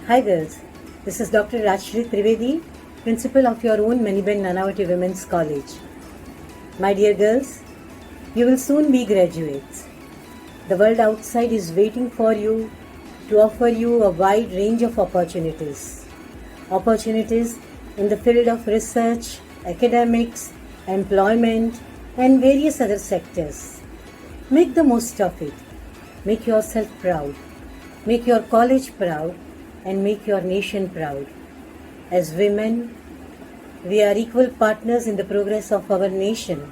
Hi girls, this is Dr. Rajshri Trivedi, Principal of your own Maniben Nanavati Women's College. My dear girls, you will soon be graduates. The world outside is waiting for you to offer you a wide range of opportunities. Opportunities in the field of research, academics, employment, and various other sectors. Make the most of it. Make yourself proud. Make your college proud and make your nation proud. As women, we are equal partners in the progress of our nation,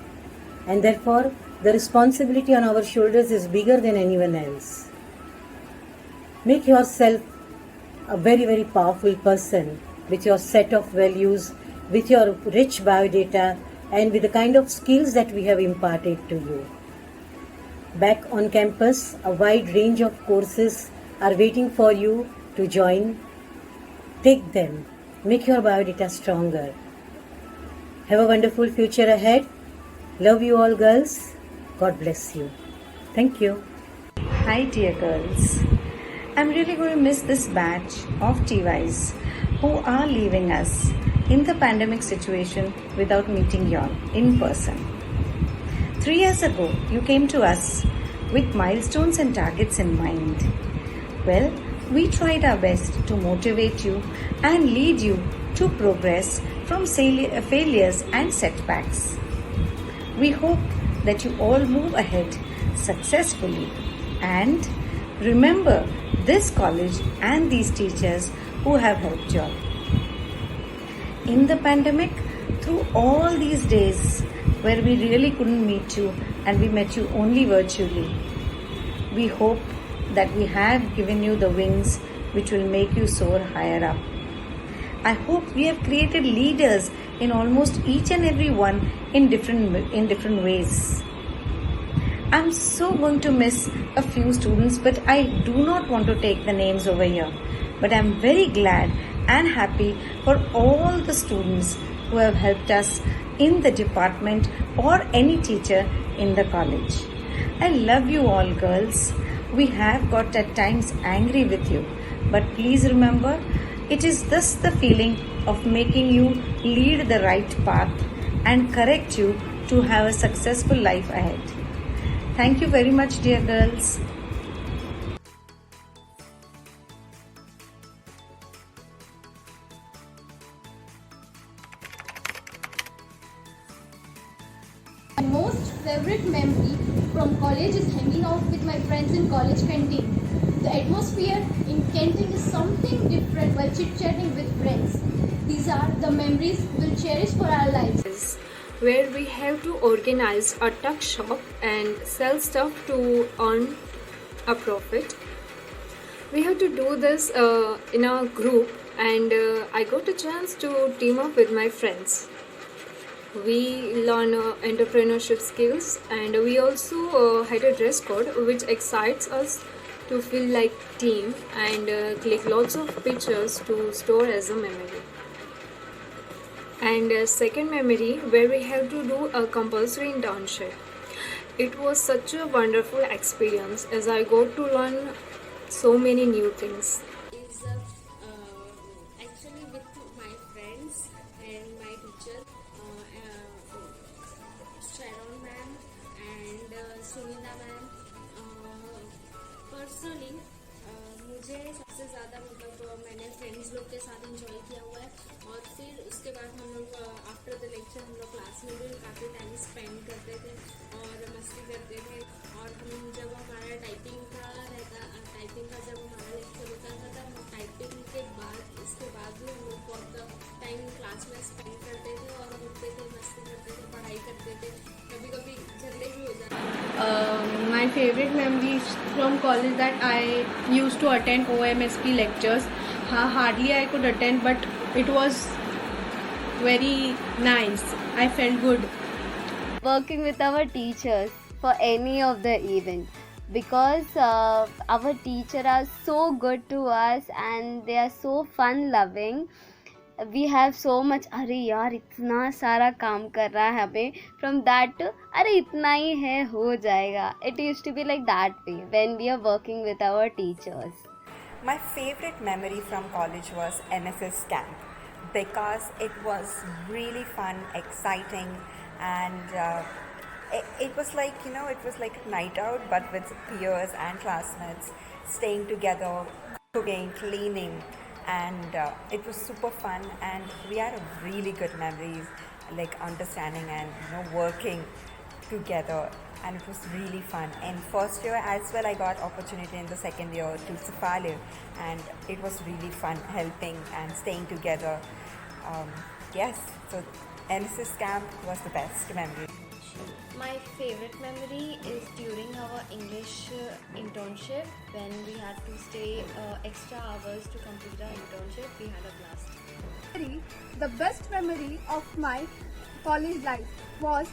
and therefore the responsibility on our shoulders is bigger than anyone else. Make yourself a very, very powerful person with your set of values, with your rich biodata, and with the kind of skills that we have imparted to you. Back on campus, a wide range of courses are waiting for you to join. Take them. Make your biodata stronger. Have a wonderful future ahead. Love you all, girls. God bless you. Thank you. Hi dear girls. I'm really going to miss this batch of TYs who are leaving us in the pandemic situation without meeting y'all in person. 3 years ago, you came to us with milestones and targets in mind. Well, we tried our best to motivate you and lead you to progress from failures and setbacks. We hope that you all move ahead successfully and remember this college and these teachers who have helped you all. In the pandemic, through all these days where we really couldn't meet you and we met you only virtually, we hope that we have given you the wings which will make you soar higher up. I hope we have created leaders in almost each and every one in different ways. I'm so going to miss a few students, but I do not want to take the names over here. But I'm very glad and happy for all the students who have helped us in the department or any teacher in the college. I love you all, girls. We have got at times angry with you, but please remember, it is thus the feeling of making you lead the right path and correct you to have a successful life ahead. Thank you very much, dear girls. My most favorite memory from college is hanging out with my friends in college canteen. The atmosphere in canteen is something different while chit-chatting with friends. These are the memories we'll cherish for our lives. Where we have to organize a tuck shop and sell stuff to earn a profit. We have to do this in a group, and I got a chance to team up with my friends. We learn entrepreneurship skills, and we also had a dress code which excites us to feel like team and click lots of pictures to store as a memory. And second memory, where we have to do a compulsory internship. It was such a wonderful experience as I got to learn so many new things. Is actually with my friends and my teacher, Sharon ma'am and Sunita ma'am. Personally मुझे सबसे ज़्यादा मैंने friends लोग के साथ enjoy किया हुआ है, और फिर उसके बाद हम लोग आफ्टर द लेक्चर हम लोग क्लास में भी काफ़ी टाइम स्पेंड करते थे और मस्ती करते थे। और हम जब हमारा टाइपिंग का जब हमारा लेक्चर होता था तब टाइपिंग के बाद उसके बाद भी हम लोग बहुत टाइम क्लास में स्पेंड करते थे और घूमते थे, मस्ती करते थे, पढ़ाई करते थे, कभी कभी झगड़े भी हो जाते थे। My favorite memories from college that I used to attend OMSP lectures. Hardly I could attend, but it was very nice. I felt good. Working with our teachers for any of the event, because our teachers are so good to us and they are so fun loving. We have so much, अरे यार इतना सारा काम कर रहा है हमें, from that to अरे इतना ही है हो जाएगा. It used to be like that way when we are working with our teachers. My favorite memory from college was NSS camp because it was really fun, exciting, and it was like, it was like a night out but with peers and classmates, staying together, cooking, cleaning, and it was super fun, and we had a really good memories, like understanding and working together, and it was really fun. In first year as well, I got opportunity in the second year to Safale, and it was really fun helping and staying together. Yes, so NSS camp was the best memory. My favorite memory is during our English internship when we had to stay extra hours to complete our internship. We had a blast. The best memory of my college life was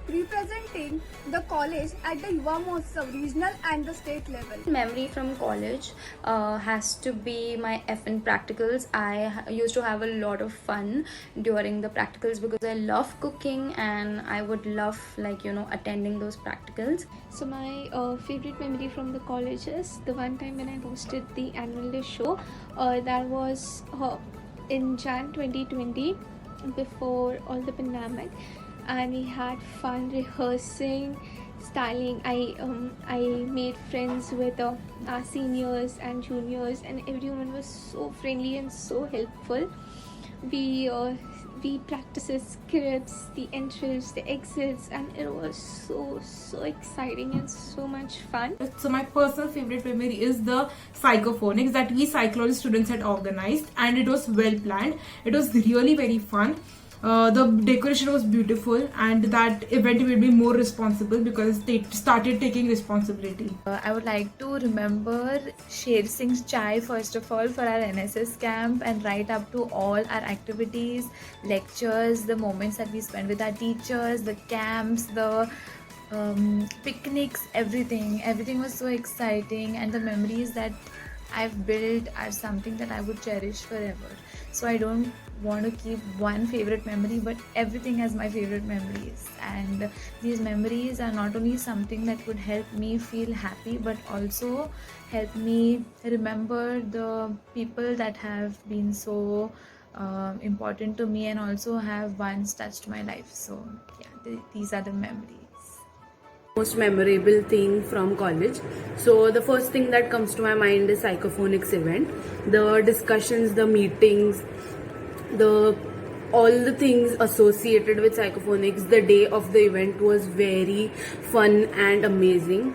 representing the college at the Yuva Mahotsav regional and the state level. Memory from college has to be my FN practicals. I used to have a lot of fun during the practicals because I love cooking and I would love attending those practicals. So my favorite memory from the college is the one time when I hosted the annual day show. That was in Jan 2020, before all the pandemic, and we had fun rehearsing, styling. I made friends with our seniors and juniors, and everyone was so friendly and so helpful. We practiced scripts, the entrance, the exits, and it was so exciting and so much fun. So my personal favorite memory is the psychophonics that we psychology students had organized, and it was well planned. It was really very fun. The decoration was beautiful, and that event made me more responsible because they started taking responsibility. I would like to remember Sher Singh's chai first of all for our NSS camp, and right up to all our activities, lectures, the moments that we spent with our teachers, the camps, the picnics, everything was so exciting, and the memories that I've built are something that I would cherish forever. So I don't want to keep one favorite memory, but everything has my favorite memories, and these memories are not only something that would help me feel happy but also help me remember the people that have been so important to me and also have once touched my life. So yeah, these are the memories. Most memorable thing from college. So the first thing that comes to my mind is Psychophonics event. The discussions, the meetings, all the things associated with Psychophonics. The day of the event was very fun and amazing.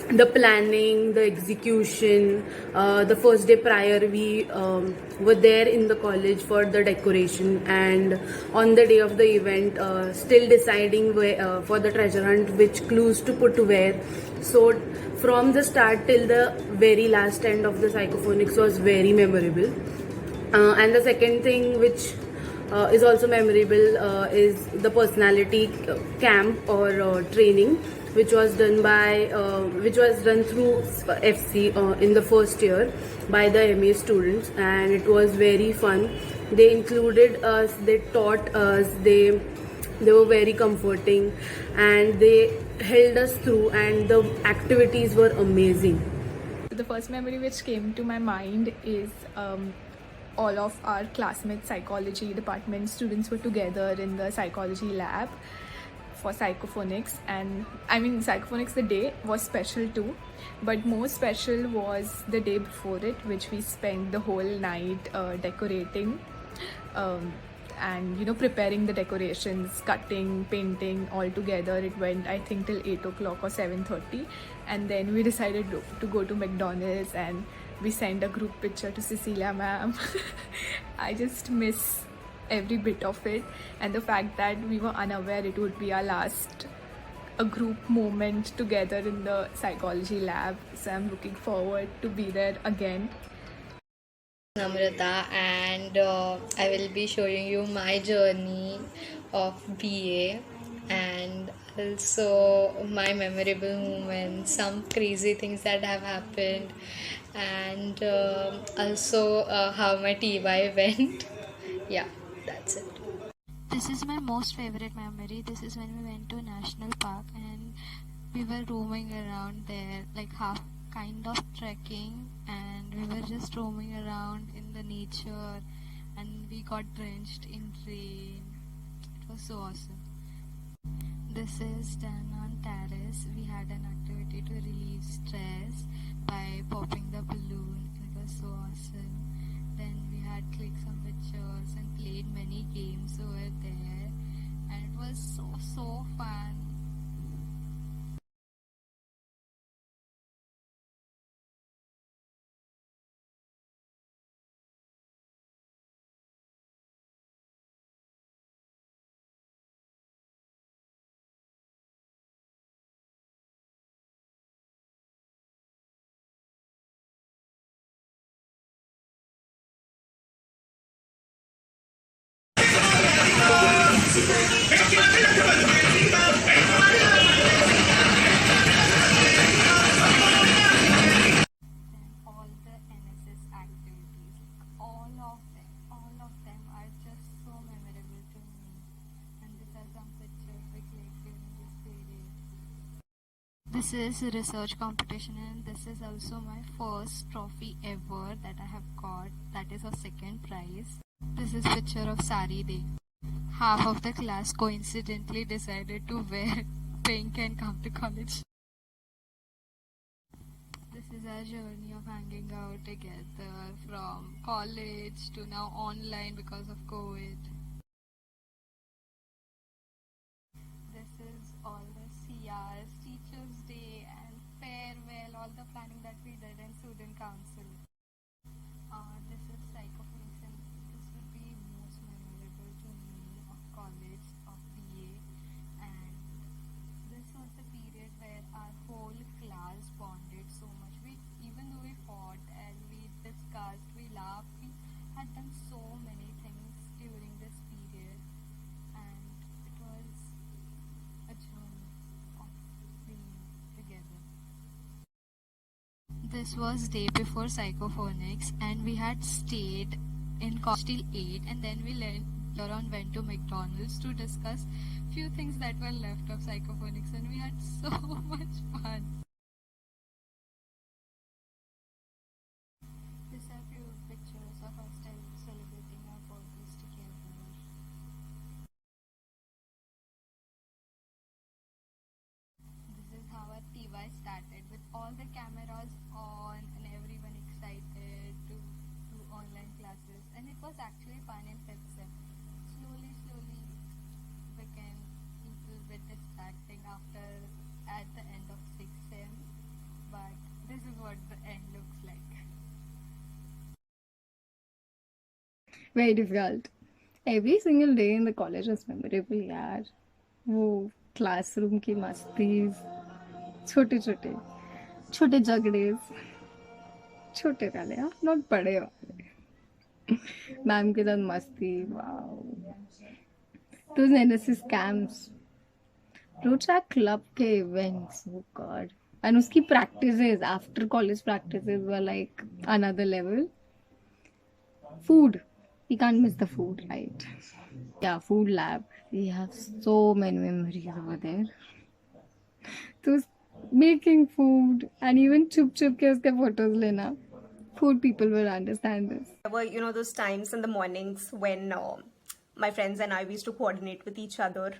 The planning, the execution, the first day prior we were there in the college for the decoration, and on the day of the event still deciding for the treasure hunt which clues to put where. So from the start till the very last end of the Psychophonics was very memorable. And the second thing which is also memorable is the personality camp or training, which was done through FC in the first year by the MA students, and it was very fun. They included us, they taught us, they were very comforting, and they held us through, and the activities were amazing. The first memory which came to my mind is all of our classmates, psychology department students were together in the psychology lab for Psychophonics. And I mean, Psychophonics, the day was special too, but more special was the day before it, which we spent the whole night decorating and preparing the decorations, cutting, painting all together. It went, I think, till 8 o'clock or 7:30, and then we decided to go to McDonald's, and we sent a group picture to Cecilia ma'am. I just miss every bit of it, and the fact that we were unaware it would be our last group moment together in the psychology lab. So I'm looking forward to be there again. Namrata, and I will be showing you my journey of BA and also my memorable moments, some crazy things that have happened, and also how my TY went. Yeah, that's it. This is my most favorite memory. This is when we went to National Park and we were roaming around there, like half kind of trekking, just roaming around in the nature, and we got drenched in rain. It was so awesome. This is done on terrace. We had an activity to relieve stress by popping the balloon. It was so awesome. Then we had clicked some pictures and played many games over there, and it was so fun. All the NSS activities, all of them are just so memorable to me. And these are some pictures we clicked during this period. This is a research competition, and this is also my first trophy ever that I have got. That is a second prize. This is picture of Sari Day. Half of the class coincidentally decided to wear pink and come to college. This is our journey of hanging out together from college to now online because of COVID. This is all the CRs, Teachers' Day and farewell, all the planning that we did in student council. This is psychophonics, and this would be most memorable to me of college, of BA, and this was the period where our whole class bonded so much. Even though we fought and we discussed, we laughed, we had done so many things during this period, and it was a journey of being together. This was day before psychophonics, and we had stayed in college till 8, and then we later on went to McDonald's to discuss few things that were left of psychophonics, and we had so much fun. These are few pictures of us celebrating our birthdays together. This is how our TY started, with all the cameras on and everyone excited to do online classes, and it was actually fun in 5th sem. Slowly became little bit distracting at the end of 6th sem, but this is what the end looks like. Very difficult. Every single day in the college was memorable, यार. वो classroom की मस्तीज, छोटे झगड़े, छोटे वाले, not बड़े वाले. Ma'am के साथ मस्ती, wow. Those NSS camps, Road Club के events, oh god. And उसकी practices, after college practices were like another level. Food. We can't miss the food, right? Yeah, food lab. We have so many memories over there. Those making food and even chup ke uske photos lena. Food people will understand this. There were, those times in the mornings when my friends and I used to coordinate with each other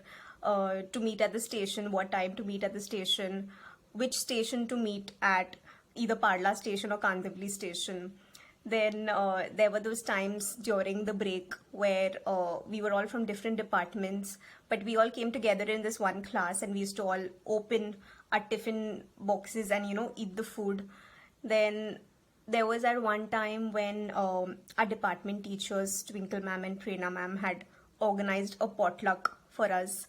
to meet at the station, what time to meet at the station, which station to meet at, either Parla station or Kandivali station. Then there were those times during the break where we were all from different departments, but we all came together in this one class, and we used to all open our tiffin boxes and, eat the food. Then there was at one time when our department teachers, Twinkle ma'am and Prerna ma'am, had organized a potluck for us,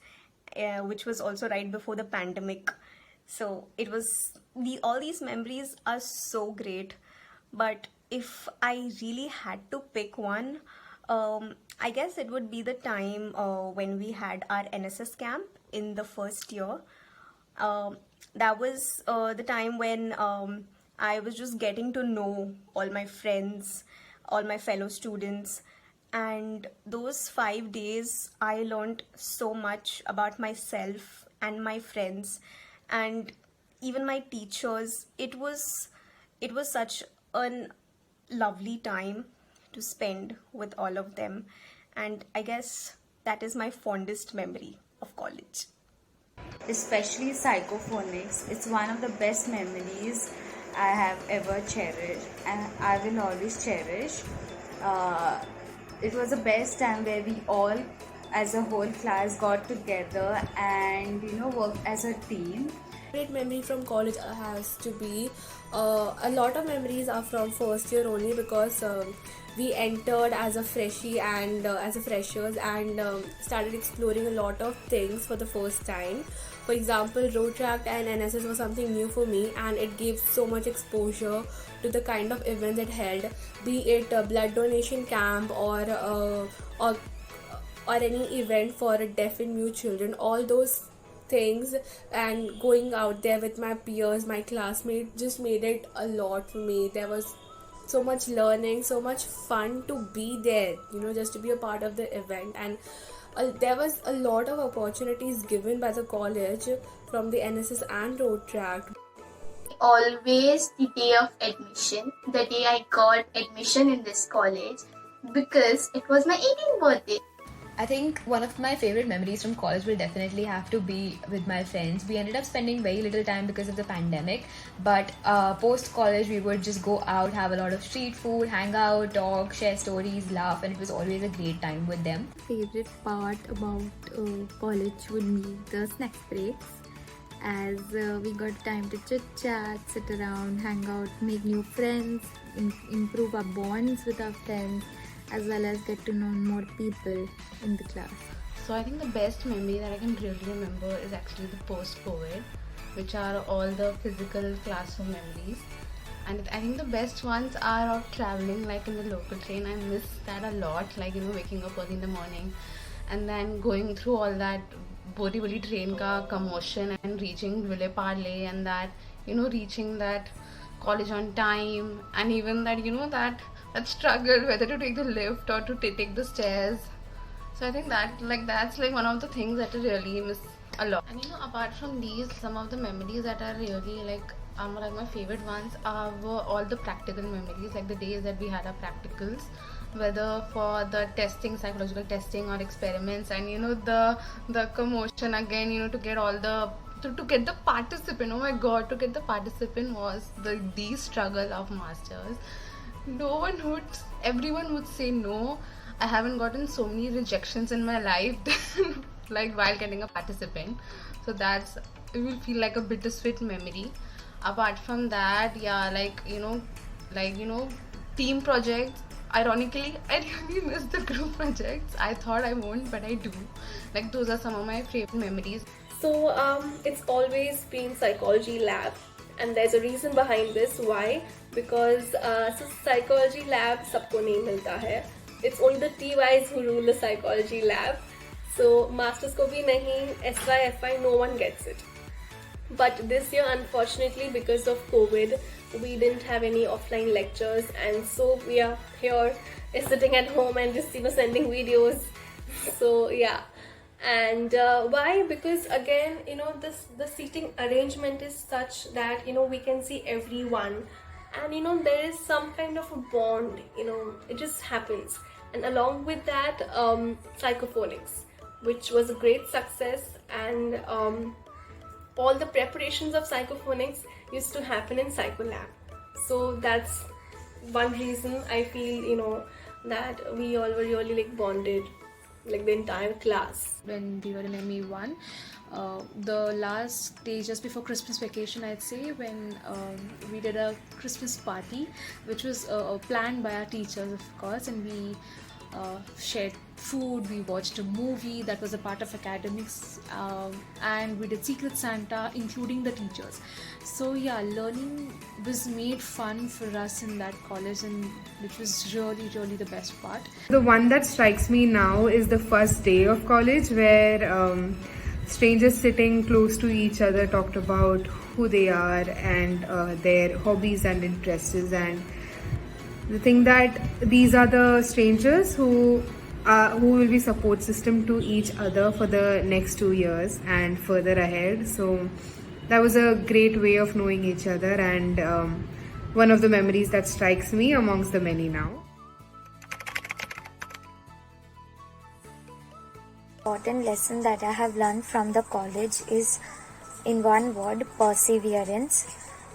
which was also right before the pandemic. So it was, all these memories are so great. But if I really had to pick one, I guess it would be the time when we had our NSS camp in the first year. That was the time when I was just getting to know all my friends, all my fellow students. And those 5 days, I learned so much about myself and my friends and even my teachers. It was such an lovely time to spend with all of them, and I guess that is my fondest memory of college. Especially Psychophonics. It's one of the best memories I have ever cherished and I will always cherish. It was the best time where we all as a whole class got together and worked as a team. Great memory from college has to be a lot of memories are from first year only, because we entered as a freshie and as a freshers and started exploring a lot of things for the first time. For example, road track and NSS was something new for me, and it gave so much exposure to the kind of events it held, be it a blood donation camp or any event for deaf and mute children. All those things and going out there with my peers, my classmates, just made it a lot for me. There was so much learning, so much fun to be there, just to be a part of the event. And there was a lot of opportunities given by the college from the NSS and road track. Always the day of admission, the day I got admission in this college, because it was my 18th birthday. I think one of my favorite memories from college will definitely have to be with my friends. We ended up spending very little time because of the pandemic, but post-college we would just go out, have a lot of street food, hang out, talk, share stories, laugh, and it was always a great time with them. Favorite part about college would be the snacks breaks, as we got time to chit-chat, sit around, hang out, make new friends, improve our bonds with our friends, as well as get to know more people in the class. So I think the best memory that I can really remember is actually the post-COVID, which are all the physical classroom memories. And I think the best ones are of traveling, like in the local train. I miss that a lot, like waking up early in the morning and then going through all that bori train ka commotion and reaching Vile Parle, and that reaching that college on time, and even that that struggle whether to take the lift or to take the stairs. So I think that's one of the things that I really miss a lot. And apart from these, some of the memories that are really my favorite ones are all the practical memories, like the days that we had our practicals, whether for the testing, psychological testing or experiments, and the commotion again, to get all the to get the participant. Oh my god, to get the participant was the struggle of masters. Everyone would say no. I haven't gotten so many rejections in my life like while getting a participant. So it will feel like a bittersweet memory. Apart from that, yeah, team projects. Ironically, I really miss the group projects. I thought I won't, but I do. Those are some of my favorite memories. So it's always been psychology lab, and there's a reason behind this. Why? Because psychology lab सबको नहीं मिलता है. It's only the TYs who rule the psychology lab. So masters को भी नहीं, SY, FY, no one gets it. But this year, unfortunately, because of COVID, we didn't have any offline lectures, and so we are here sitting at home and just sending videos. So yeah. And why? Because again, the seating arrangement is such that we can see everyone, and there is some kind of a bond. It just happens. And along with that, Psychophonics, which was a great success, and all the preparations of Psychophonics used to happen in Psycholab. So that's one reason I feel that we all were really bonded, the entire class. When we were in ME1, the last day just before Christmas vacation, I'd say, when we did a Christmas party, which was planned by our teachers, of course, and we shared food, we watched a movie that was a part of academics, and we did Secret Santa, including the teachers. So yeah, learning was made fun for us in that college, and which was really, really the best part. The one that strikes me now is the first day of college, where strangers sitting close to each other talked about who they are and their hobbies and interests, and the thing that these are the strangers who will be support system to each other for the next 2 years and further ahead. So that was a great way of knowing each other, and one of the memories that strikes me amongst the many now. Important lesson that I have learned from the college is, in one word, perseverance.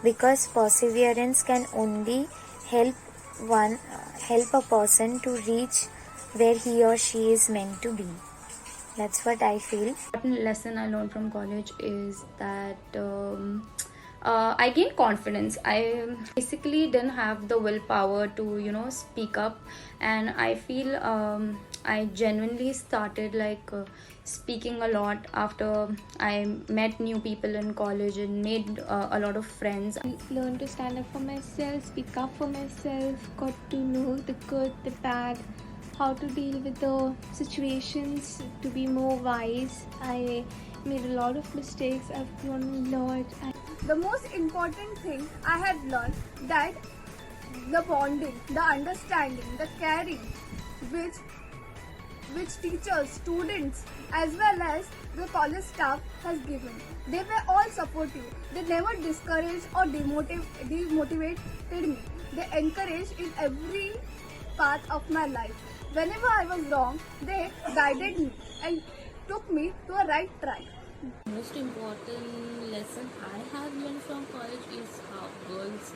Because perseverance can only help a person to reach where he or she is meant to be. That's what I feel. Important lesson I learned from college is that I gained confidence. I basically didn't have the willpower to speak up, and I feel I genuinely started speaking a lot after I met new people in college and made a lot of friends. Learn to stand up for myself, speak up for myself, got to know the good, the bad, how to deal with the situations, to be more wise. I made a lot of mistakes. I've grown a lot. The most important thing I have learned, that the bonding, the understanding, the caring which teachers, students as well as the college staff has given. They were all supportive. They never discouraged or demotivated me. They encouraged in every part of my life. Whenever I was wrong, they guided me and took me to a right track. Most important lesson I have learned from college is how girls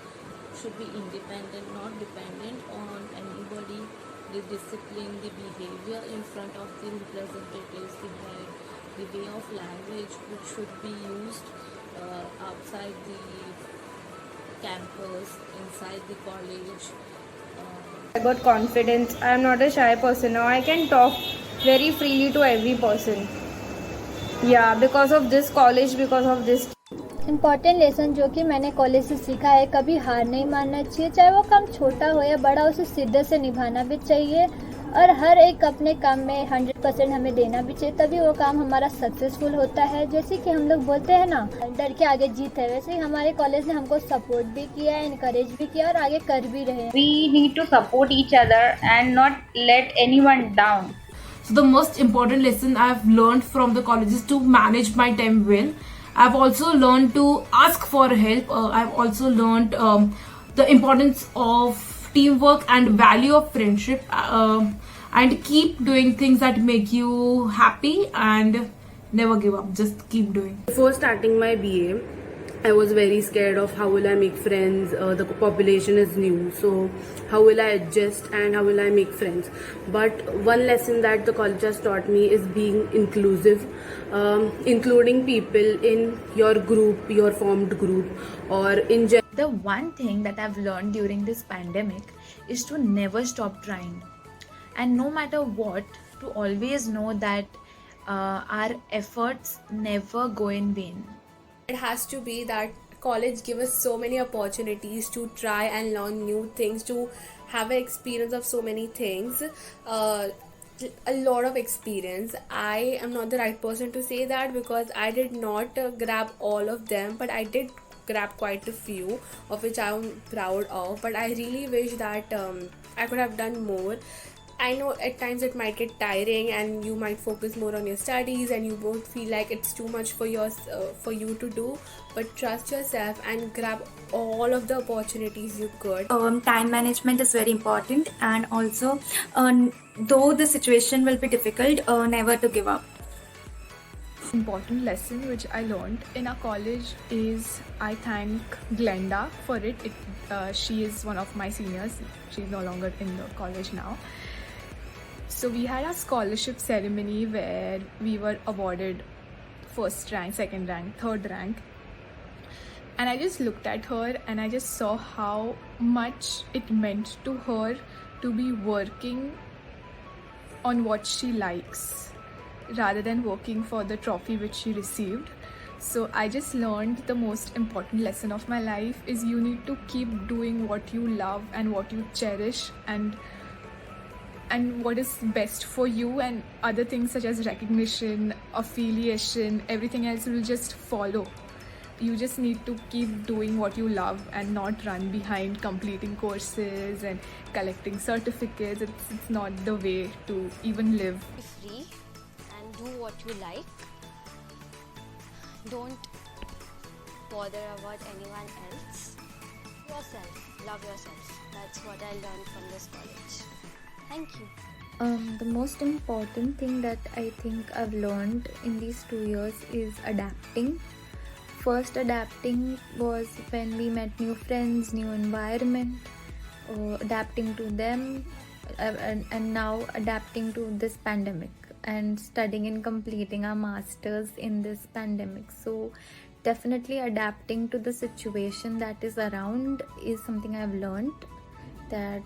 should be independent, not dependent on anybody. The discipline, the behavior in front of the representatives, the way of language which should be used outside the campus, inside the college. I got confidence. I am not a shy person now. I can talk very freely to every person. Yeah, because of this college, because of this. Important lesson जो कि मैंने college से सीखा है, कभी हार नहीं मानना चाहिए, चाहे वो काम छोटा हो या बड़ा, उसे शिद्दत से निभाना भी चाहिए और हर एक अपने काम में 100% हमें देना भी चाहिए, तभी वो काम हमारा सक्सेसफुल होता है। जैसे कि हम लोग बोलते हैं ना, डर के आगे जीत है, वैसे ही हमारे कॉलेज ने हमको सपोर्ट भी किया है, इनकरेज भी किया और आगे कर भी रहे हैं। We need to support each other and not let anyone down. So the most important lesson I've learned from the college is to manage my time well. I've also learned to ask for help. I've also learned the importance of teamwork and value of friendship, and keep doing things that make you happy and never give up. Just keep doing. Before starting my BA, I was very scared of how will I make friends. The population is new, so how will I adjust and how will I make friends? But one lesson that the college has taught me is being inclusive, including people in your group, your formed group, or in general. The one thing that I've learned during this pandemic is to never stop trying, and no matter what, to always know that our efforts never go in vain. It has to be that college gives us so many opportunities to try and learn new things, to have an experience of so many things, a lot of experience. I am not the right person to say that because I did not grab all of them, but I did grab quite a few of which I am proud of. But I really wish that I could have done more. I know at times it might get tiring and you might focus more on your studies and you both feel like it's too much for you to do, but trust yourself and grab all of the opportunities you could. Time management is very important, and also though the situation will be difficult, never to give up. Important lesson which I learned in our college is I thank Glenda for it. She is one of my seniors. She's no longer in the college now. So we had a scholarship ceremony where we were awarded first rank, second rank, third rank. And I just looked at her and I just saw how much it meant to her to be working on what she likes rather than working for the trophy which she received. So I just learned the most important lesson of my life is you need to keep doing what you love and what you cherish, and what is best for you, and other things such as recognition, affiliation, everything else will just follow. You just need to keep doing what you love and not run behind completing courses and collecting certificates. It's not the way to even live. Be free and do what you like. Don't bother about anyone else. Yourself. love yourself. That's what I learned from this college. Thank you. The most important thing that I think I've learned in these 2 years is adapting. First, adapting was when we met new friends, new environment, adapting to them, and now adapting to this pandemic and studying and completing our masters in this pandemic. So definitely adapting to the situation that is around is something I've learned, that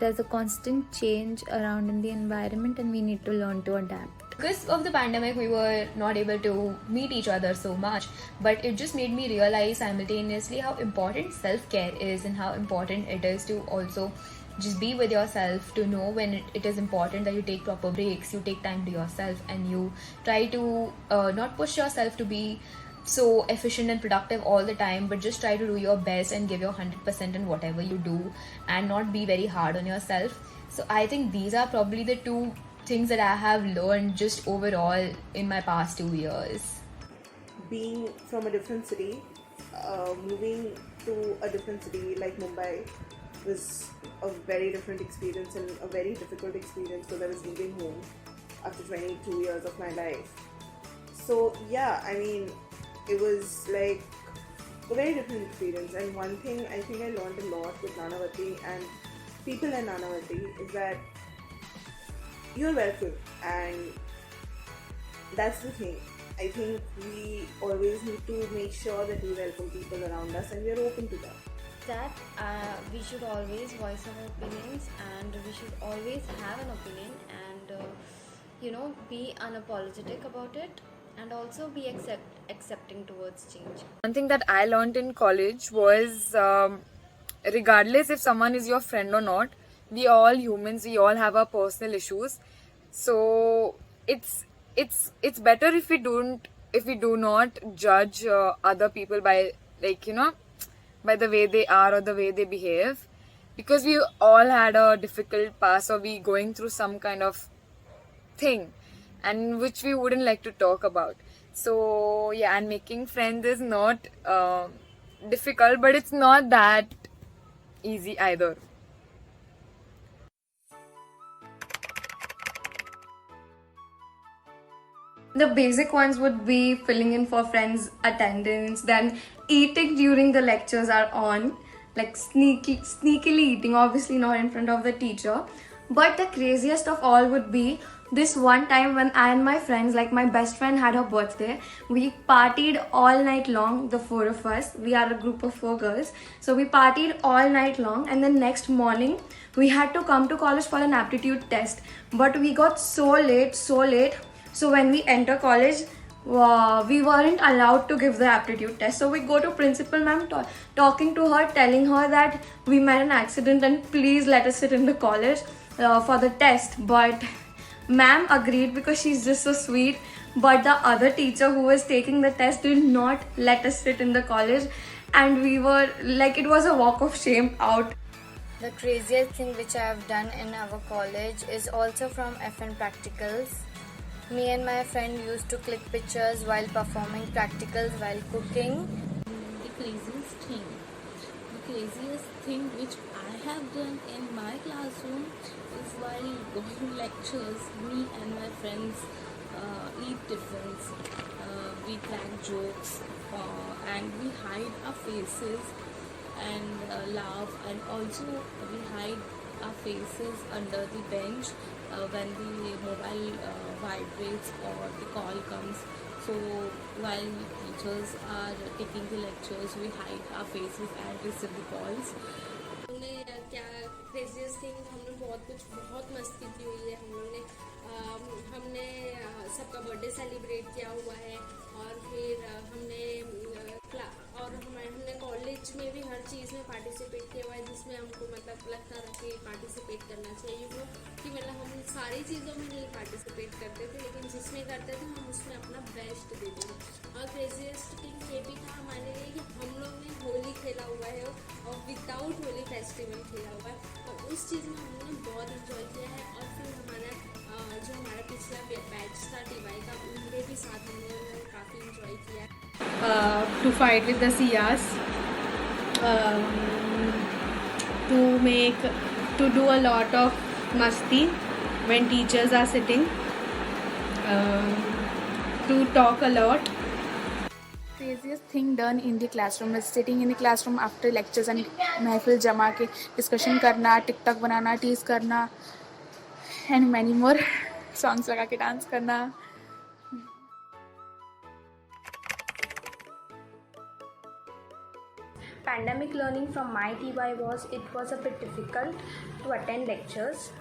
there's a constant change around in the environment and we need to learn to adapt. Because of the pandemic, we were not able to meet each other so much, but it just made me realize simultaneously how important self-care is and how important it is to also just be with yourself, to know when it is important that you take proper breaks, you take time to yourself, and you try to not push yourself to be so efficient and productive all the time, but just try to do your best and give your 100% in whatever you do and not be very hard on yourself. So I think these are probably the two things that I have learned just overall in my past 2 years. Being from a different city, moving to a different city like Mumbai was a very different experience and a very difficult experience because I was leaving home after 22 years of my life. So yeah, I mean, it was like a very different experience, and one thing I think I learned a lot with Nanavati and people in Nanavati is that you're welcome, and that's the thing. I think we always need to make sure that we welcome people around us and we are open to that. That we should always voice our opinions, and we should always have an opinion, and be unapologetic about it, and also be accepting towards change. One thing that I learned in college was regardless if someone is your friend or not, we all humans, we all have our personal issues. So it's better if we do not judge other people by by the way they are or the way they behave, because we all had a difficult past, or we going through some kind of thing and which we wouldn't like to talk about. So yeah, and making friends is not difficult, but it's not that easy either. The basic ones would be filling in for friends' attendance, then eating during the lectures are on, like sneakily eating, obviously not in front of the teacher. But the craziest of all would be this one time when I and my friends, like my best friend had her birthday, we partied all night long, the 4 of us. We are a group of 4 girls. So we partied all night long, and then next morning we had to come to college for an aptitude test. But we got so late. So when we enter college, we weren't allowed to give the aptitude test. So we go to principal ma'am, talking to her, telling her that we met an accident and please let us sit in the college for the test. But ma'am agreed because she's just so sweet. But the other teacher who was taking the test did not let us sit in the college, and we were like, it was a walk of shame out. The craziest thing which I have done in our college is also from FN practicals. Me and my friend used to click pictures while performing practicals while cooking. The craziest thing which I have done in my classroom is while going to lectures, me and my friends eat tiffins, we crack jokes, and we hide our faces and laugh, and also we hide our faces under the bench when the mobile vibrates or the call comes. So while teachers are taking the lectures, we hide our faces and receive the calls. हमने क्या craziest thing, हमने बहुत मस्ती की हुई है। हमने सबका बर्थडे सेलिब्रेट किया हुआ है, और फिर हमने कॉलेज में भी हर चीज़ में पार्टिसिपेट किया हुआ है जिसमें हमको मतलब लगता था कि पार्टिसिपेट करना चाहिए। कि मतलब हम सारी चीज़ों में नहीं पार्टिसिपेट करते थे, लेकिन जिसमें करते थे हम उसमें अपना बेस्ट देते थे। और क्रेजियस्ट थिंग ये भी था हमारे लिए कि हम लोग ने होली खेला हुआ है और विदाउट होली फेस्टिवल खेला हुआ है, और उस चीज़ में हम लोगों ने बहुत इंजॉय किया है। और फिर हमारा पिछला बैच था DY का, उनके भी साथ हम लोगों ने काफ़ी इंजॉय किया। To fight with the Siyas, to do a lot of masti when teachers are sitting, to talk a lot. Craziest thing done in the classroom is sitting in the classroom after lectures and महफिल जमा के discussion करना, TikTok बनाना, tease करना, and many more. Songs लगा के dance करना. Pandemic learning from my TY was a bit difficult to attend lectures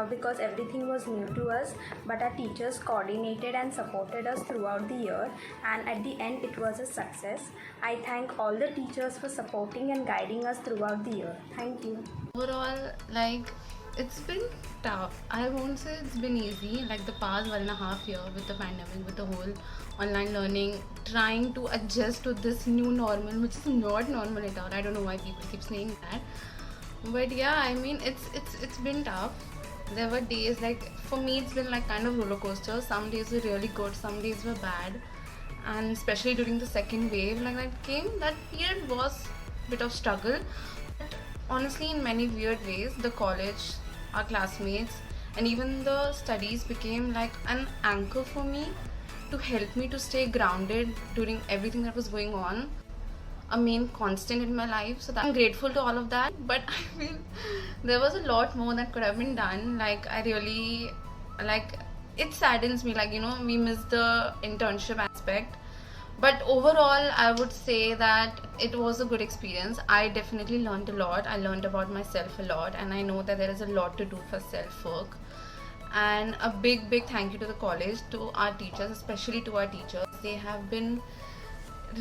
because everything was new to us, but our teachers coordinated and supported us throughout the year, and at the end it was a success. I thank all the teachers for supporting and guiding us throughout the year. Thank you. Overall, like, it's been tough. I won't say it's been easy. Like the past 1.5 years with the pandemic, with the whole online learning, trying to adjust to this new normal, which is not normal at all. I don't know why people keep saying that, but yeah, I mean, it's been tough. There were days, like for me it's been like kind of roller coaster. Some days were really good, some days were bad, and especially during the second wave, like that period was a bit of struggle. But honestly, in many weird ways, the college, our classmates, and even the studies became like an anchor for me, to help me to stay grounded during everything that was going on, a main constant in my life. So I'm grateful to all of that, but I feel there was a lot more that could have been done. Like I really, like, it saddens me, like, you know, we missed the internship aspect. But overall, I would say that it was a good experience. I definitely learned a lot. I learned about myself a lot, and I know that there is a lot to do for self-work. And a big thank you to the college, to our teachers, especially to our teachers. They have been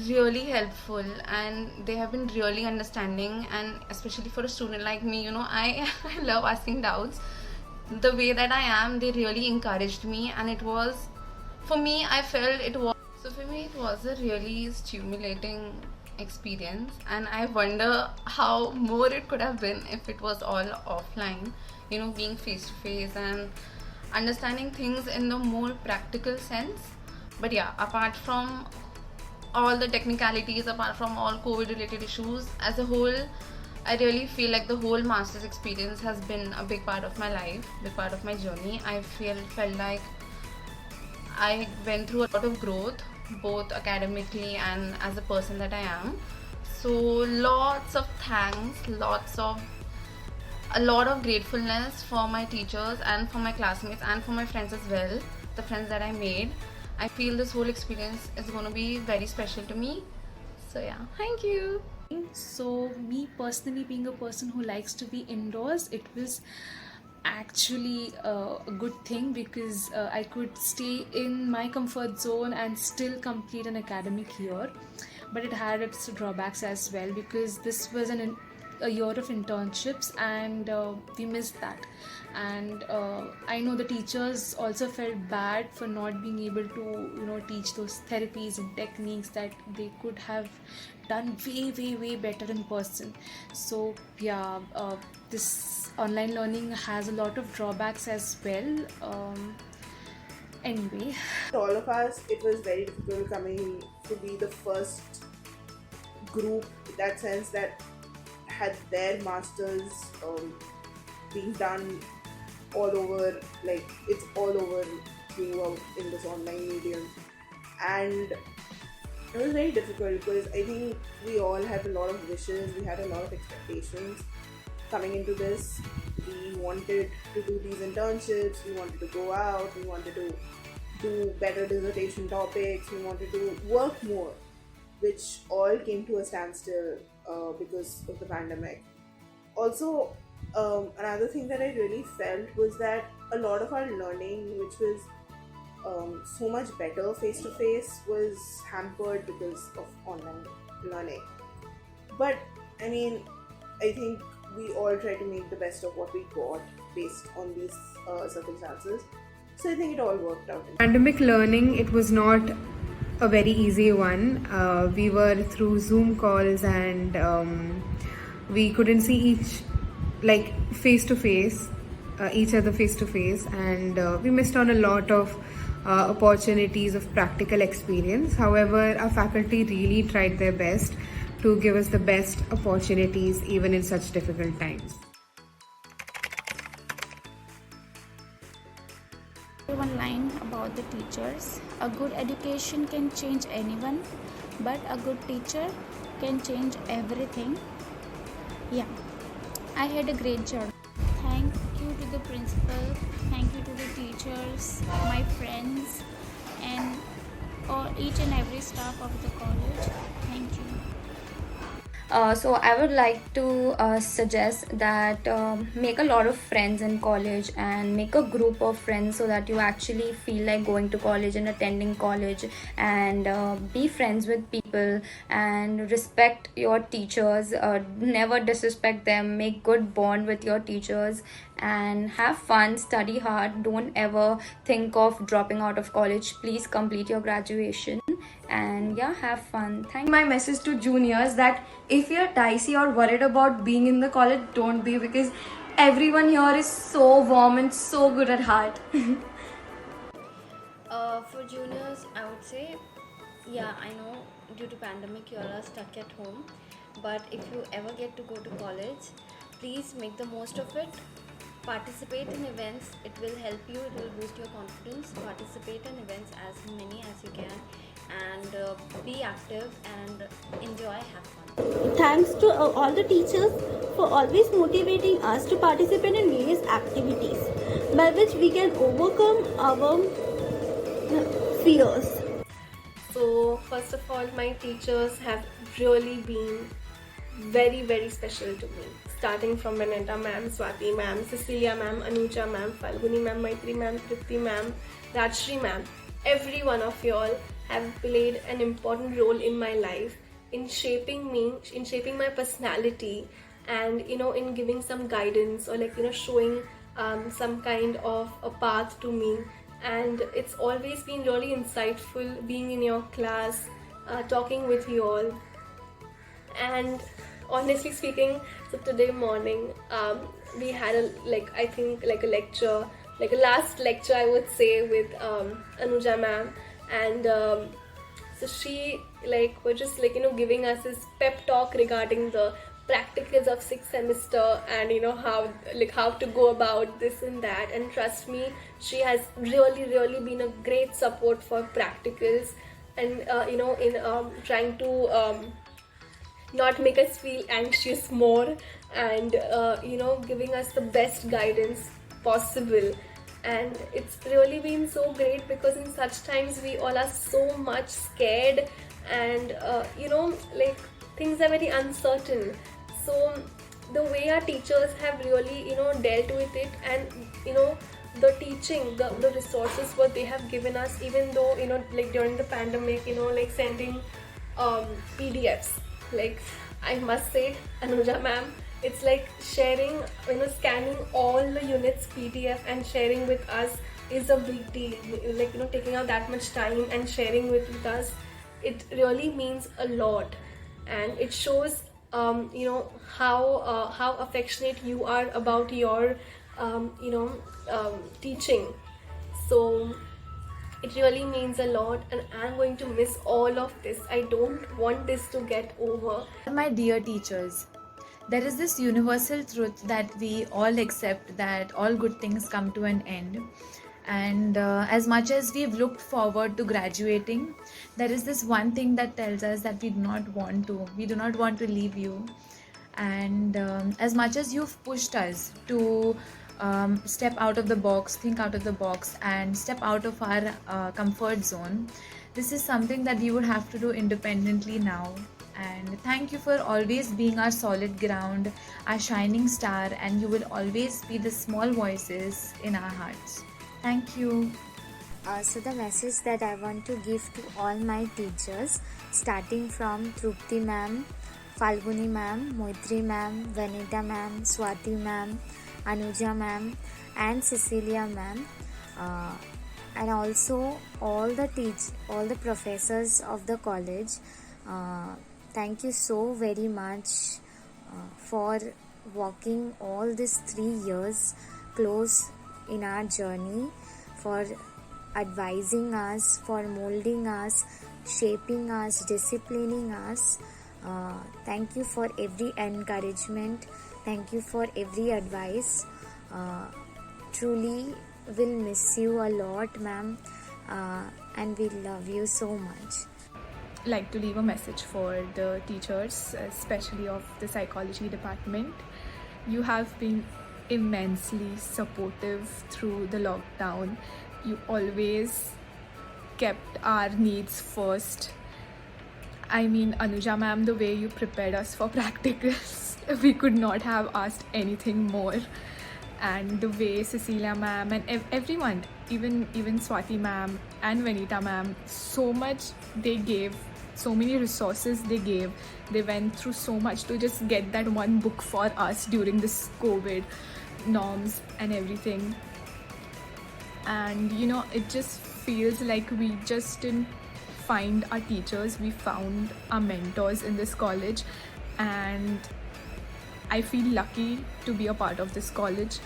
really helpful and they have been really understanding, and especially for a student like me, you know, I love asking doubts. The way that I am, they really encouraged me, and it was, for me, I felt it was, so for me it was a really stimulating experience, and I wonder how more it could have been if it was all offline, you know, being face to face and understanding things in the more practical sense. But yeah, apart from all the technicalities, apart from all COVID related issues, as a whole, I really feel like the whole master's experience has been a big part of my life, big part of my journey. I felt like I went through a lot of growth, both academically and as a person that I am. So lots of thanks, a lot of gratefulness for my teachers and for my classmates and for my friends as well, the friends that I made. I feel this whole experience is going to be very special to me. So yeah, thank you. So me personally, being a person who likes to be indoors, it was actually a good thing because I could stay in my comfort zone and still complete an academic year. But it had its drawbacks as well, because this was a year of internships, and we missed that. And I know the teachers also felt bad for not being able to, you know, teach those therapies and techniques that they could have done way better in person. So yeah, this online learning has a lot of drawbacks as well. Anyway, for all of us, it was very difficult coming to be the first group, in that sense, that had their masters being done all over, like it's all over throughout in this online medium. And it was very difficult because I think we all had a lot of wishes, we had a lot of expectations coming into this. We wanted to do these internships, we wanted to go out, we wanted to do better dissertation topics, we wanted to work more, which all came to a standstill because of the pandemic. Also, another thing that I really felt was that a lot of our learning, which was so much better face to face, was hampered because of online learning. But I mean, I think we all try to make the best of what we got based on these circumstances. So I think it all worked out. Pandemic learning, it was not a very easy one. We were through Zoom calls, and we couldn't see each other face to face, and we missed on a lot of opportunities of practical experience. However, our faculty really tried their best to give us the best opportunities even in such difficult times. One line about the teachers. A good education can change anyone, but a good teacher can change everything. Yeah, I had a great job. Thank you to the principal, thank you to the teachers, my friends, and each and every staff of the college. Thank you. So I would like to suggest that make a lot of friends in college and make a group of friends so that you actually feel like going to college and attending college, and be friends with people and respect your teachers. Never disrespect them. Make good bond with your teachers and have fun, study hard. Don't ever think of dropping out of college. Please complete your graduation and yeah, have fun. Thank you. My message to juniors that if you're dicey or worried about being in the college, don't be, because everyone here is so warm and so good at heart. For juniors, I would say, yeah, I know due to pandemic you all are stuck at home, but if you ever get to go to college, please make the most of it. Participate in events, it will help you, it will boost your confidence. Participate in events as many as you can, and be active and enjoy, have fun. Thanks to all the teachers for always motivating us to participate in various activities by which we can overcome our fears. So first of all, my teachers have really been very, very special to me. Starting from Vanetta ma'am, Swati ma'am, Cecilia ma'am, Anuja ma'am, Falguni ma'am, Maitri ma'am, Tripti ma'am, Rajshri ma'am. Every one of you all have played an important role in my life, in shaping me, in shaping my personality, and in giving some guidance, or showing some kind of a path to me. And it's always been really insightful being in your class, talking with you all. And honestly speaking, so today morning we had a lecture, like a last lecture I would say, with Anuja ma'am, and so she was just giving us this pep talk regarding the practicals of 6th semester, and how to go about this and that. And trust me, she has really been a great support for practicals, and in trying to not make us feel anxious more, and giving us the best guidance possible. And it's really been so great, because in such times we all are so much scared, and things are very uncertain. So the way our teachers have really dealt with it, and the teaching, the resources what they have given us, even though during the pandemic, sending PDFs, I must say, Anuja ma'am, it's like sharing, scanning all the units PDF and sharing with us is a big deal. Taking out that much time and sharing with us, it really means a lot, and it shows how affectionate you are about your teaching. So it really means a lot, and I'm going to miss all of this. I don't want this to get over. My dear teachers, there is this universal truth that we all accept, that all good things come to an end. And as much as we've looked forward to graduating, there is this one thing that tells us that we do not want to leave you. And as much as you've pushed us to step out of the box, think out of the box, and step out of our comfort zone, this is something that we would have to do independently now. And thank you for always being our solid ground, our shining star, and you will always be the small voices in our hearts. Thank you. So the message that I want to give to all my teachers, starting from Trupti ma'am, Falguni ma'am, Maitri ma'am, Vanita ma'am, Swati ma'am, Anuja ma'am, and Cecilia ma'am, and also all the professors of the college. Thank you so very much for walking all these 3 years close in our journey, for advising us, for molding us, shaping us, disciplining us. Thank you for every encouragement. Thank you for every advice. Truly, will miss you a lot, ma'am, and we love you so much. Like to leave a message for the teachers, especially of the psychology department. You have been immensely supportive through the lockdown. You always kept our needs first. I mean, Anuja ma'am, the way you prepared us for practicals, we could not have asked anything more. And the way Cecilia ma'am and everyone, even Swati ma'am and Vanita ma'am, so much they gave, so many resources they gave. They went through so much to just get that one book for us during this COVID norms and everything. And you know, it just feels like we just didn't find our teachers, we found our mentors in this college. And I feel lucky to be a part of this college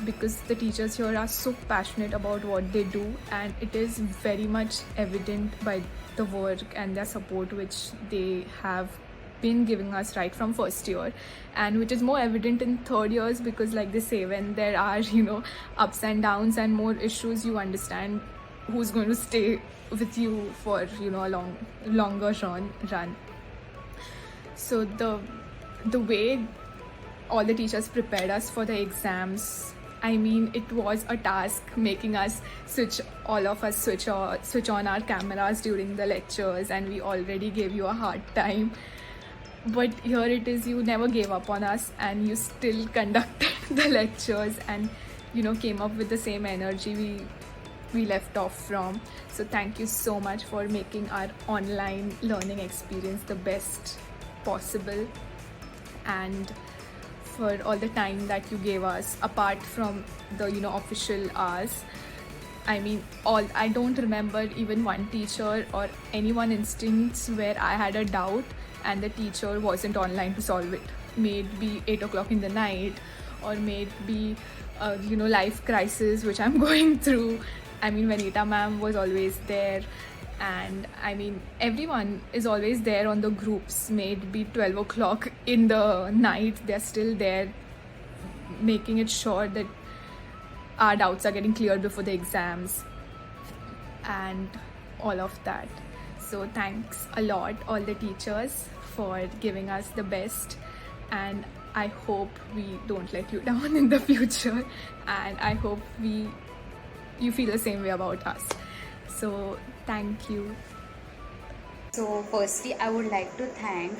because the teachers here are so passionate about what they do, and it is very much evident by the work and their support which they have been giving us right from first year, and which is more evident in third years, because like they say, when there are, you know, ups and downs and more issues, you understand who's going to stay with you for, you know, a longer run. So the way all the teachers prepared us for the exams, I mean, it was a task making us switch on our cameras during the lectures, and we already gave you a hard time. But here it is, you never gave up on us and you still conducted the lectures and, you know, came up with the same energy we left off from. So thank you so much for making our online learning experience the best possible, and for all the time that you gave us apart from the, you know, official hours. I mean, I don't remember even one teacher or any one instance where I had a doubt and the teacher wasn't online to solve it. May it be 8 o'clock in the night, or may it be you know, life crisis which I'm going through. I mean, Vanita ma'am was always there, and I mean, everyone is always there on the groups. May it be 12 o'clock in the night, they're still there making it sure that our doubts are getting cleared before the exams and all of that. So thanks a lot, all the teachers, for giving us the best, and I hope we don't let you down in the future, and I hope you feel the same way about us. So thank you. So firstly, I would like to thank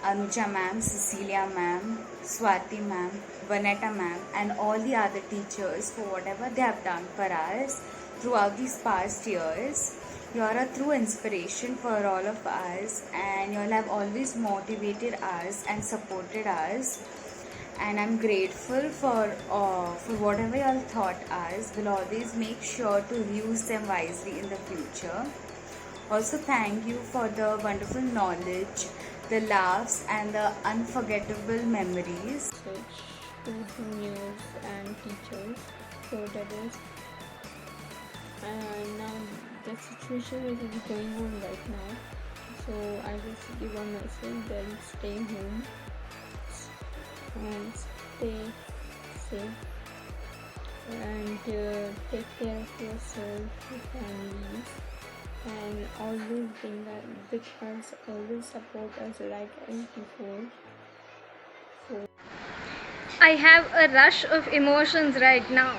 Anuja ma'am, Cecilia ma'am, Swati ma'am, Vanetta ma'am, and all the other teachers for whatever they have done for us throughout these past years. You are a true inspiration for all of us, and you all have always motivated us and supported us. And I'm grateful for whatever you all taught us. We'll always make sure to use them wisely in the future. Also, thank you for the wonderful knowledge, the laughs, and the unforgettable memories. To juniors and teachers, so that is now the situation which is going on right now, so I just give a message that stay home and stay safe and take care of yourself, your families, and always bring that because always support us like as before. So I have a rush of emotions right now.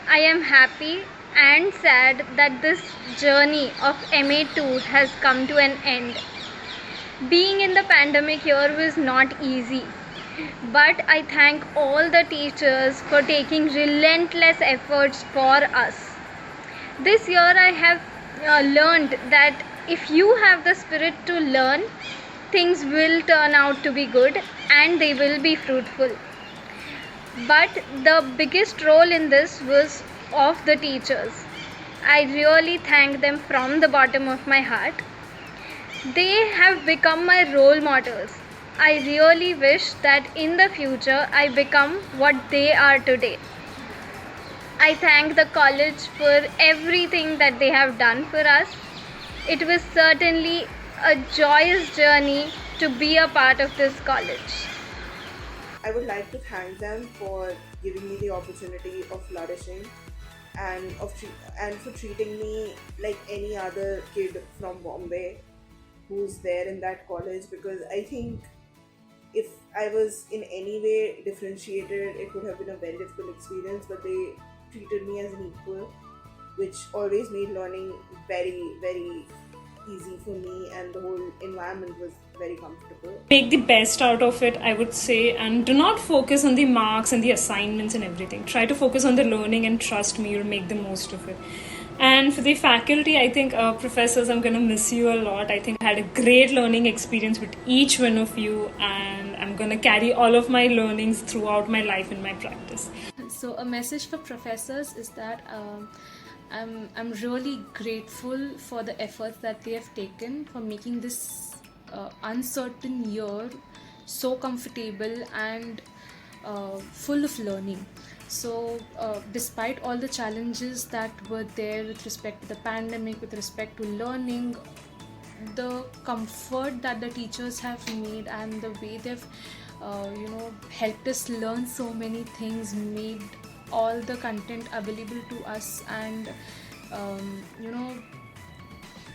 I am happy and sad that this journey of MA2 has come to an end. Being in the pandemic here was not easy, but I thank all the teachers for taking relentless efforts for us. This year I have learned that if you have the spirit to learn, things will turn out to be good and they will be fruitful. But the biggest role in this was of the teachers. I really thank them from the bottom of my heart. They have become my role models. I really wish that in the future I become what they are today. I thank the college for everything that they have done for us. It was certainly a joyous journey to be a part of this college. I would like to thank them for giving me the opportunity of flourishing and for treating me like any other kid from Bombay who's there in that college, because I think if I was in any way differentiated, it would have been a very difficult experience, but they treated me as an equal, which always made learning very, very easy for me, and the whole environment was very comfortable. Make the best out of it, I would say, and do not focus on the marks and the assignments and everything. Try to focus on the learning, and trust me, you'll make the most of it. And for the faculty, I think professors, I'm going to miss you a lot. I think I had a great learning experience with each one of you, and I'm going to carry all of my learnings throughout my life in my practice. So a message for professors is that I'm really grateful for the efforts that they have taken for making this uncertain year so comfortable and full of learning. So despite all the challenges that were there with respect to the pandemic, with respect to learning, the comfort that the teachers have made and the way they've helped us learn so many things, made all the content available to us, and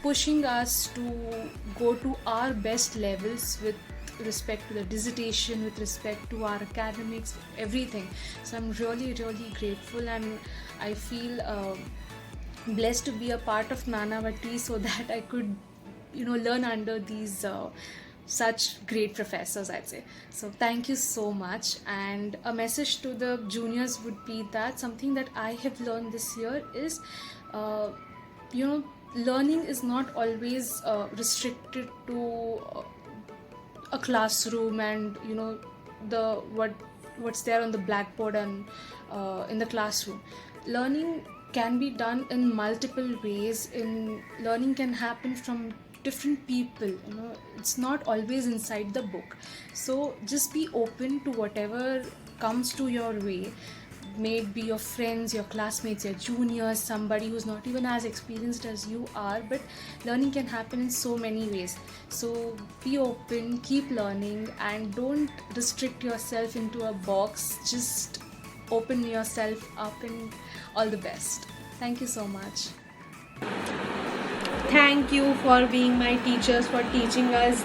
pushing us to go to our best levels with respect to the dissertation, with respect to our academics, everything. So I'm really, really grateful, and I feel blessed to be a part of Nanavati so that I could learn under these such great professors, I'd say. So thank you so much. And a message to the juniors would be that something that I have learned this year is learning is not always restricted to a classroom and what's there on the blackboard and in the classroom. Learning can be done in multiple ways. Learning can happen from different people. It's not always inside the book. So just be open to whatever comes to your way. May it be your friends, your classmates, your juniors, somebody who's not even as experienced as you are, but learning can happen in so many ways. So be open, keep learning, and don't restrict yourself into a box. Just open yourself up, and all the best. Thank you so much. Thank you for being my teachers, for teaching us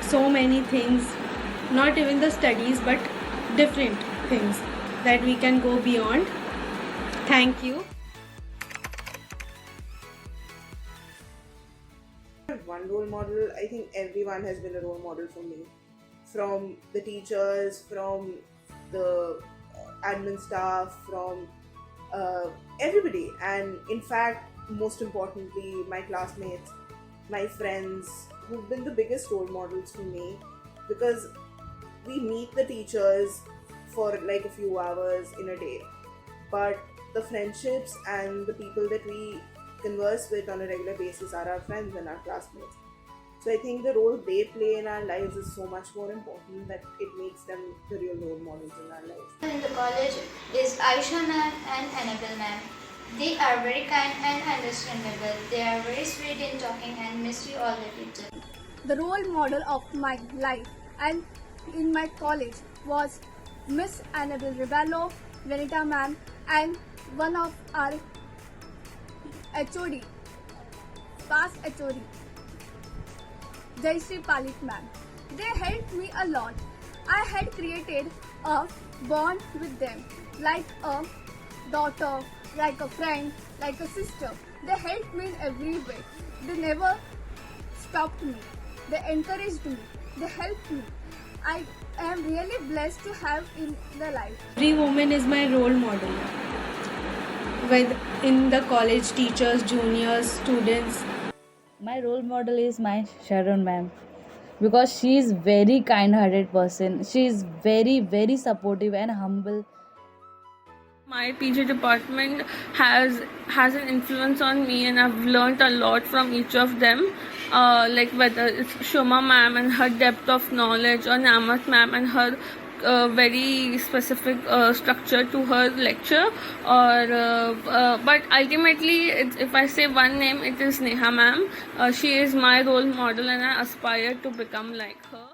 so many things, not even the studies, but different things that we can go beyond. Thank you. One role model, I think everyone has been a role model for me. From the teachers, from the admin staff, from everybody. And in fact, most importantly, my classmates, my friends, who've been the biggest role models for me, because we meet the teachers for like a few hours in a day, but the friendships and the people that we converse with on a regular basis are our friends and our classmates. So I think the role they play in our lives is so much more important that it makes them the real role models in our lives. In the college is Aisha ma'am and Annabelle ma'am. They are very kind and understandable. They are very sweet in talking and miss you all the teachers. The role model of my life and in my college was Miss Annabelle Rivello, Venita ma'am, and one of our HOD, past HOD, Jayashree Palik ma'am. They helped me a lot. I had created a bond with them, like a daughter, like a friend, like a sister. They helped me in every way. They never stopped me. They encouraged me. They helped me. I am really blessed to have in their life. Every woman is my role model. In the college, teachers, juniors, students. My role model is my Sharon ma'am, because she is very kind-hearted person. She is very, very supportive and humble. My PG department has an influence on me, and I've learned a lot from each of them. Like whether it's Shoma ma'am and her depth of knowledge, or Namat ma'am and her very specific structure to her lecture, but ultimately, if I say one name, it is Neha ma'am. She is my role model, and I aspire to become like her.